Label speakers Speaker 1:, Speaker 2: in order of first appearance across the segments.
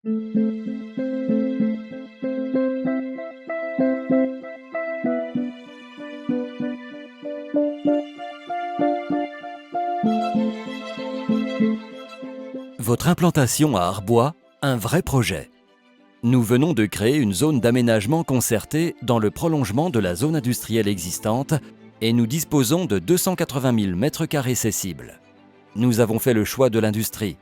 Speaker 1: Votre implantation à Arbois, un vrai projet. Nous venons de créer une zone d'aménagement concertée dans le prolongement de la zone industrielle existante et nous disposons de 280 000 m² cessibles. Nous avons fait le choix de l'industrie,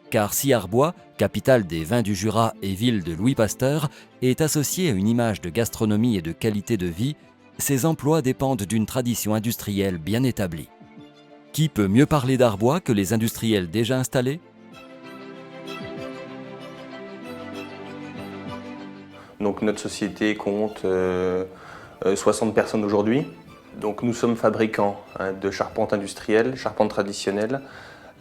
Speaker 1: car si Arbois, capitale des vins du Jura et ville de Louis Pasteur, est associé à une image de gastronomie et de qualité de vie, ses emplois dépendent d'une tradition industrielle bien établie. Qui peut mieux parler d'Arbois que les industriels déjà installés ?
Speaker 2: Donc notre société compte 60 personnes aujourd'hui. Donc nous sommes fabricants de charpente industrielle, charpente traditionnelle.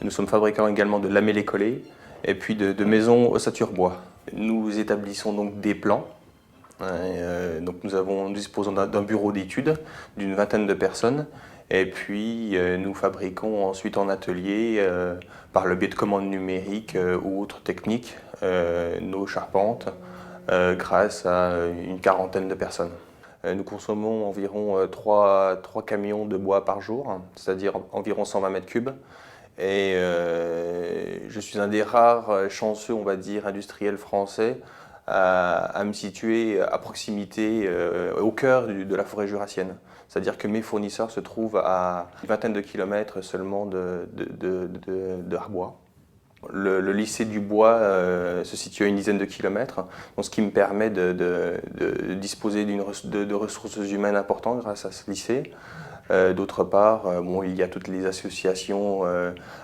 Speaker 2: Nous sommes fabricants également de lamellés collés et puis de maisons ossature bois. Nous établissons donc des plans. Donc nous disposons d'un bureau d'études d'une vingtaine de personnes. Et puis nous fabriquons ensuite en atelier, par le biais de commandes numériques ou autres techniques, nos charpentes. Grâce à une quarantaine de personnes. Nous consommons environ 3 camions de bois par jour, c'est-à-dire environ 120 m3. Et je suis un des rares chanceux, on va dire, industriels français à me situer à proximité, au cœur de la forêt jurassienne. C'est-à-dire que mes fournisseurs se trouvent à une vingtaine de kilomètres seulement de Arbois. Le lycée du bois se situe à une dizaine de kilomètres, donc ce qui me permet de disposer de ressources humaines importantes grâce à ce lycée. D'autre part, il y a toutes les associations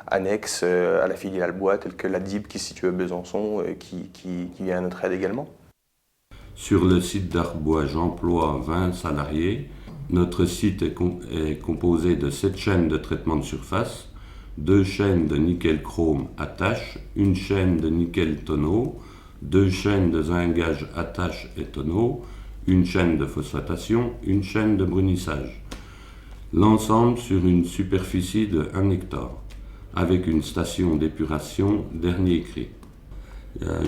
Speaker 2: annexes à la filiale bois, telles que la DIB qui se situe à Besançon, qui vient à notre aide également.
Speaker 3: Sur le site d'Arbois, j'emploie 20 salariés. Notre site est composé de 7 chaînes de traitement de surface, 2 chaînes de nickel-chrome attache, une chaîne de nickel-tonneau, 2 chaînes de zingage attache et tonneau, une chaîne de phosphatation, une chaîne de brunissage. L'ensemble sur une superficie de 1 hectare, avec une station d'épuration dernier cri.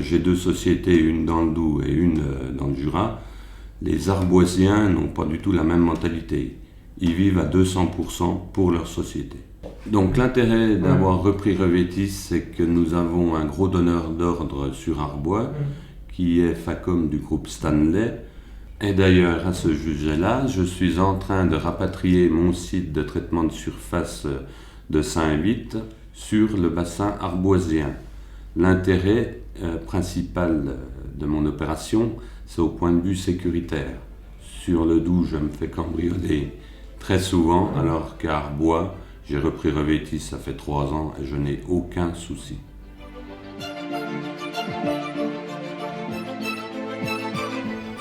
Speaker 3: J'ai 2 sociétés, une dans le Doubs et une dans le Jura. Les Arboisiens n'ont pas du tout la même mentalité. Ils vivent à 200% pour leur société. Donc l'intérêt d'avoir repris Revetis, c'est que nous avons un gros donneur d'ordre sur Arbois, qui est Facom du groupe Stanley. Et d'ailleurs, à ce sujet-là, je suis en train de rapatrier mon site de traitement de surface de Saint-Vite sur le bassin arboisien. L'intérêt principal de mon opération, c'est au point de vue sécuritaire. Sur le Doubs, je me fais cambrioler très souvent, alors qu'à Arbois, j'ai repris Revetis, ça fait 3 ans et je n'ai aucun souci.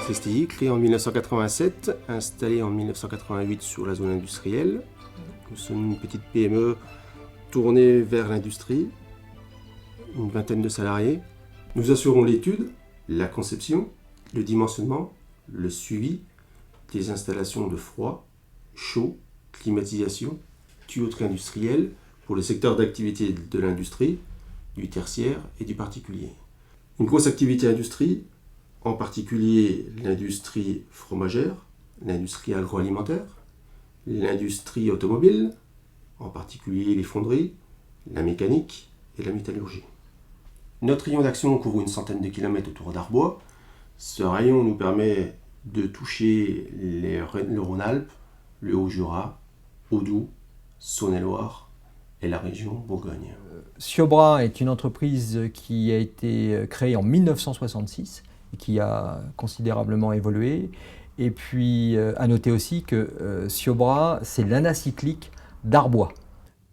Speaker 4: CSTI, créé en 1987, installé en 1988 sur la zone industrielle. Nous sommes une petite PME tournée vers l'industrie, une vingtaine de salariés. Nous assurons l'étude, la conception, le dimensionnement, le suivi des installations de froid, chaud, climatisation, tuyauterie industrielle pour le secteur d'activité de l'industrie, du tertiaire et du particulier. Une grosse activité industrie, en particulier l'industrie fromagère, l'industrie agroalimentaire, l'industrie automobile, en particulier les fonderies, la mécanique et la métallurgie. Notre rayon d'action couvre une centaine de kilomètres autour d'Arbois. Ce rayon nous permet de toucher le Rhône-Alpes, le Haut-Jura, Haut-Doubs, Saône-et-Loire et la région Bourgogne.
Speaker 5: Siobra est une entreprise qui a été créée en 1966 et qui a considérablement évolué. Et puis à noter aussi que Siobra, c'est l'anacyclique d'Arbois.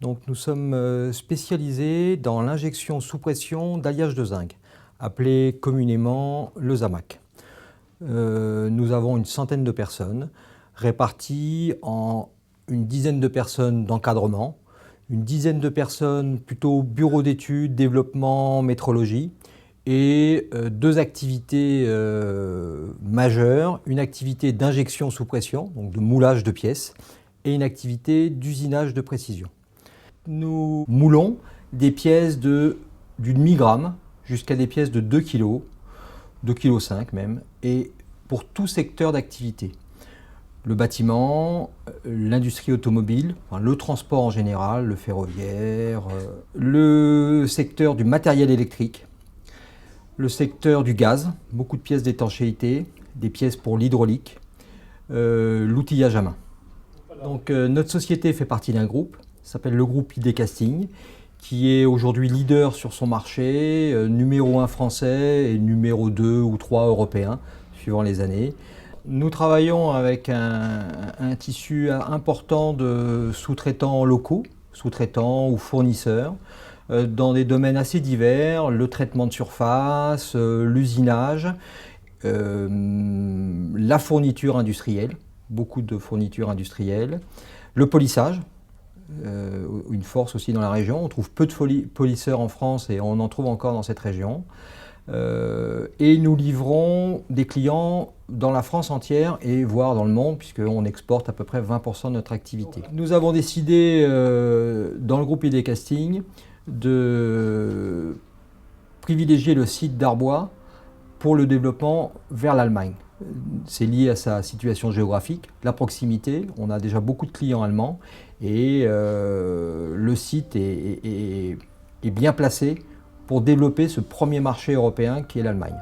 Speaker 5: Donc nous sommes spécialisés dans l'injection sous pression d'alliage de zinc, appelé communément le ZAMAC. Nous avons une centaine de personnes réparties en une dizaine de personnes d'encadrement, une dizaine de personnes plutôt bureau d'études, développement, métrologie, et 2 activités majeures, une activité d'injection sous pression, donc de moulage de pièces, et une activité d'usinage de précision. Nous moulons des pièces d'une demi-gramme jusqu'à des pièces de 2 kg, 2,5 kg même, et pour tout secteur d'activité. Le bâtiment, l'industrie automobile, enfin, le transport en général, le ferroviaire, le secteur du matériel électrique, le secteur du gaz, beaucoup de pièces d'étanchéité, des pièces pour l'hydraulique, l'outillage à main. Donc, notre société fait partie d'un groupe, s'appelle le groupe ID Casting, qui est aujourd'hui leader sur son marché, numéro 1 français et numéro 2 ou 3 européen, suivant les années. Nous travaillons avec un tissu important de sous-traitants locaux, sous-traitants ou fournisseurs, dans des domaines assez divers, le traitement de surface, l'usinage, la fourniture industrielle, beaucoup de fournitures industrielles, le polissage, une force aussi dans la région. On trouve peu de polisseurs en France et on en trouve encore dans cette région. Et nous livrons des clients dans la France entière et voire dans le monde, puisqu'on exporte à peu près 20% de notre activité. Nous avons décidé dans le groupe ID Casting de privilégier le site d'Arbois pour le développement vers l'Allemagne. C'est lié à sa situation géographique, la proximité. On a déjà beaucoup de clients allemands et le site est bien placé pour développer ce premier marché européen qui est l'Allemagne.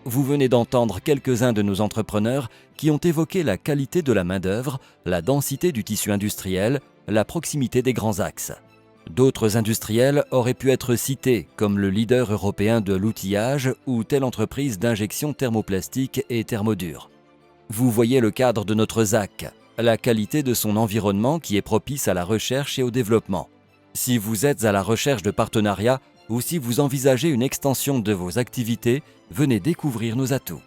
Speaker 1: Vous venez d'entendre quelques-uns de nos entrepreneurs qui ont évoqué la qualité de la main-d'œuvre, la densité du tissu industriel, la proximité des grands axes. D'autres industriels auraient pu être cités, comme le leader européen de l'outillage ou telle entreprise d'injection thermoplastique et thermodure. Vous voyez le cadre de notre ZAC, la qualité de son environnement qui est propice à la recherche et au développement. Si vous êtes à la recherche de partenariats ou si vous envisagez une extension de vos activités, venez découvrir nos atouts.